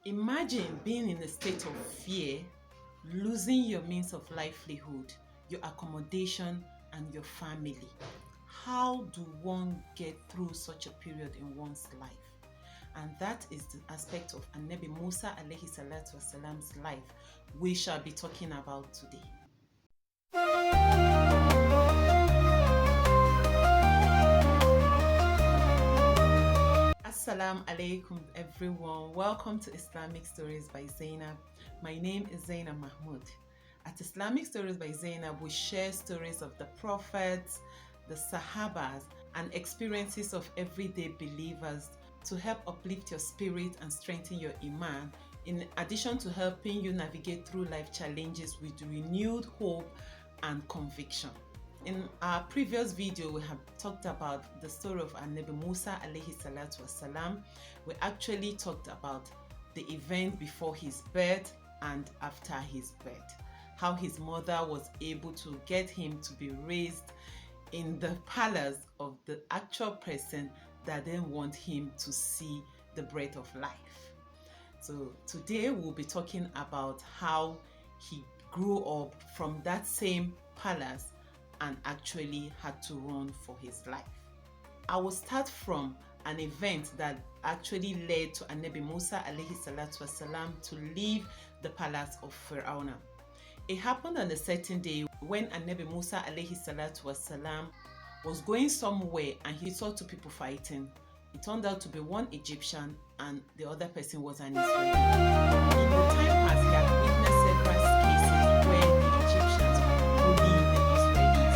Imagine being in a state of fear, losing your means of livelihood, your accommodation, and your family. How do one get through such a period in one's life? And that is the aspect of Nabi Musa alayhi salatu wasalam's life we shall be talking about today. Assalamu alaikum everyone. Welcome to Islamic Stories by Zainab. My name is Zainab Mahmoud. At Islamic Stories by Zainab, we share stories of the prophets, the Sahabas, and experiences of everyday believers to help uplift your spirit and strengthen your iman, in addition to helping you navigate through life challenges with renewed hope and conviction. In our previous video, we have talked about the story of Nabi Musa alayhi salatu wasalam. We actually talked about the event before his birth and after his birth. How his mother was able to get him to be raised in the palace of the actual person that didn't want him to see the breath of life. So today we'll be talking about how he grew up from that same palace and actually had to run for his life. I will start from an event that actually led to Nabi Musa alayhi salatu wasalam to leave the palace of Pharaoh. It happened on a certain day when Nabi Musa alayhi salatu wasalam was going somewhere and he saw two people fighting. It turned out to be one Egyptian and the other person was an Israeli. In the time past, he had witnessed several cases where the Egyptians bullied the Israelis.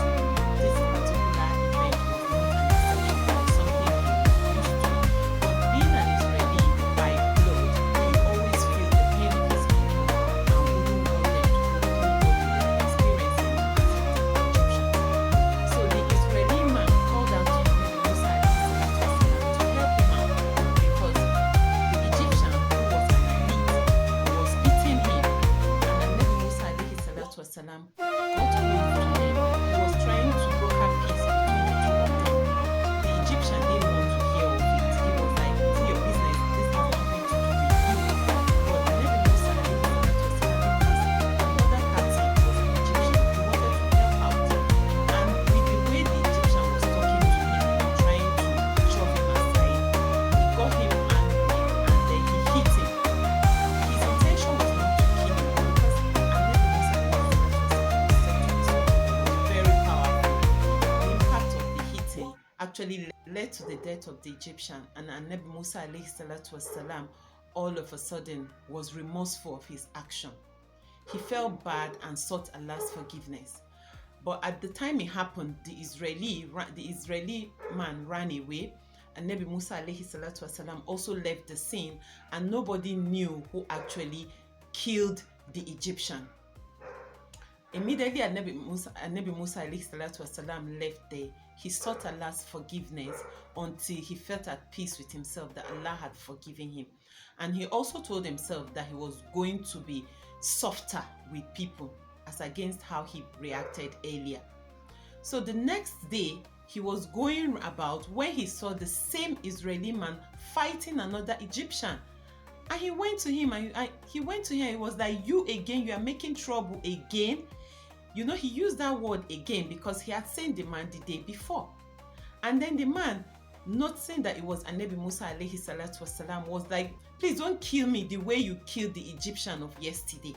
This particular event was not an exception, it was something he was used to. But being an Israeli by blood, he always felt the pain of his people and wouldn't want them to go through what they were experiencing as the Egyptians. So the Israeli man called out to Nabi Musa to help him out because the Egyptian, who was an elite, was beating him, and Nabi Musa wasalam got hold to him. He was trying to broker peace between the two of them. The Egyptian didn't want to hear of it. He was like, "It's your business. This has nothing to do with you." But Nabi Musa another party was an Egyptian. He wanted to help out, and with the way the Egyptian was talking to him and trying to shove him aside, he got him angry and then he hit him. His intention was not to kill him because Nabi Musa was very powerful. The impact of the hitting actually led to the death of the Egyptian, and Nabi Musa alayhi salatu wasalam all of a sudden was remorseful of his action. He felt bad and sought Allah's forgiveness. But at the time it happened, the Israeli man ran away, and Nabi Musa alayhi salatu wasalam also left the scene, and nobody knew who actually killed the Egyptian. Immediately Nabi Musa alayhi salatu wasalam left there, he sought Allah's forgiveness until he felt at peace with himself that Allah had forgiven him. And he also told himself that he was going to be softer with people as against how he reacted earlier. So the next day, he was going about when he saw the same Israeli man fighting another Egyptian. And he went to him and he was like, "You again, you are making trouble again." You know, he used that word again because he had seen the man the day before. And then the man, noticing that it was Nabi Musa alayhi salatu wasalam, was like, "Please don't kill me the way you killed the Egyptian of yesterday."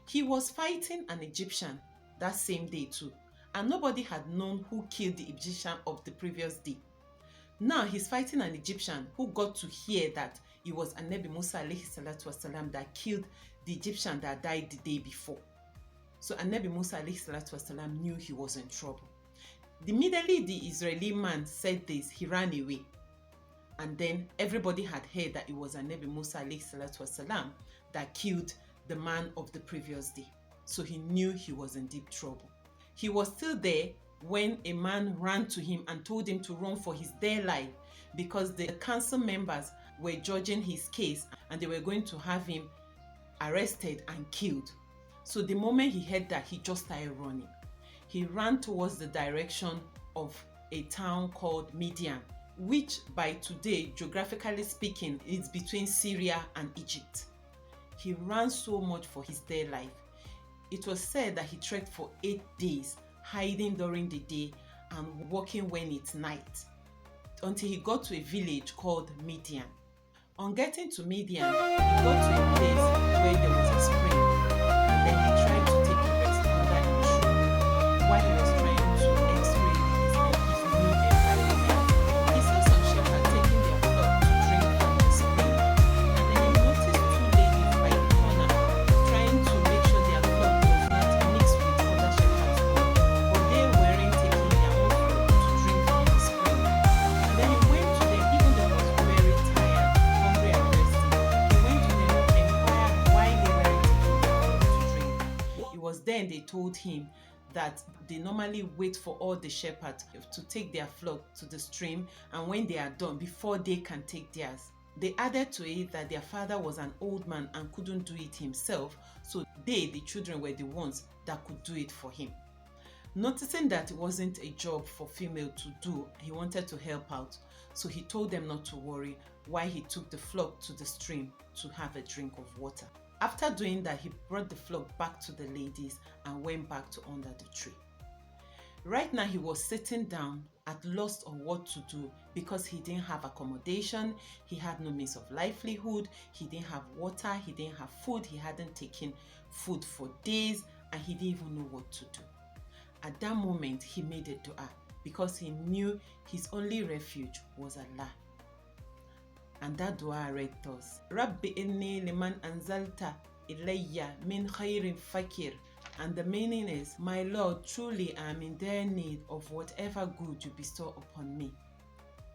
He was fighting an Egyptian that same day too, and nobody had known who killed the Egyptian of the previous day. Now he's fighting an Egyptian who got to hear that it was Nabi Musa alayhi salatu wasalam that killed the Egyptian that died the day before. So Nabi Musa alayhi salatu wasalam knew he was in trouble. Immediately the Israeli man said this, he ran away. And then everybody had heard that it was Nabi Musa alayhi salatu wasalam that killed the man of the previous day. So he knew he was in deep trouble. He was still there when a man ran to him and told him to run for his dear life because the council members were judging his case and they were going to have him arrested and killed. So the moment he heard that, he just started running. He ran towards the direction of a town called Midian. which by today, geographically speaking, is between Syria and Egypt. He ran so much for his dear life. It was said that he trekked for 8 days, hiding during the day and walking when it's night, until he got to a village called Midian. On getting to Midian, he got to a place where there was a spring, and then he tried to take a rest under a tree while he was trying to x-ray his new environment. He saw some shepherds taking their flock to drink from the spring, and then he noticed 2 ladies by the corner trying to make sure their flock does not mix with other shepherds' own, but they weren't taking their own flock to drink from the spring. And then he went to them, even though he was very tired, hungry and thirsty. He went to them to inquire why they weren't taking their flock to drink. It was then they told him that they normally wait for all the shepherds to take their flock to the stream, and when they are done, before they can take theirs. They added to it that their father was an old man and couldn't do it himself, so they, the children, were the ones that could do it for him. Noticing that it wasn't a job for female to do, he wanted to help out, so he told them not to worry while he took the flock to the stream to have a drink of water. After doing that, he brought the flock back to the ladies and went back to under the tree. Right now, he was sitting down at loss of what to do because he didn't have accommodation, he had no means of livelihood, he didn't have water, he didn't have food, he hadn't taken food for days, and he didn't even know what to do. At that moment, he made a dua because he knew his only refuge was Allah. And that dua read thus: Rabbi inni liman anzalta ilayya min khairin fakir. And the meaning is, my Lord, truly I am in dire need of whatever good you bestow upon me.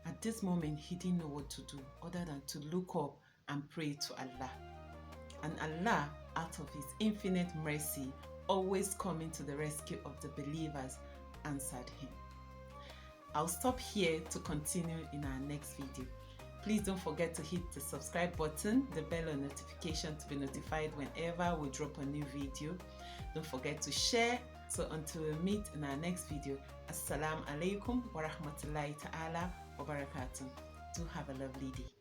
At this moment, he didn't know what to do other than to look up and pray to Allah. And Allah, out of his infinite mercy, always coming to the rescue of the believers, answered him. I'll stop here to continue in our next video. Please don't forget to hit the subscribe button, the bell or notification to be notified whenever we drop a new video. Don't forget to share. So until we meet in our next video, Assalamu alaikum wa rahmatullahi ta'ala wa barakatuh. Do have a lovely day.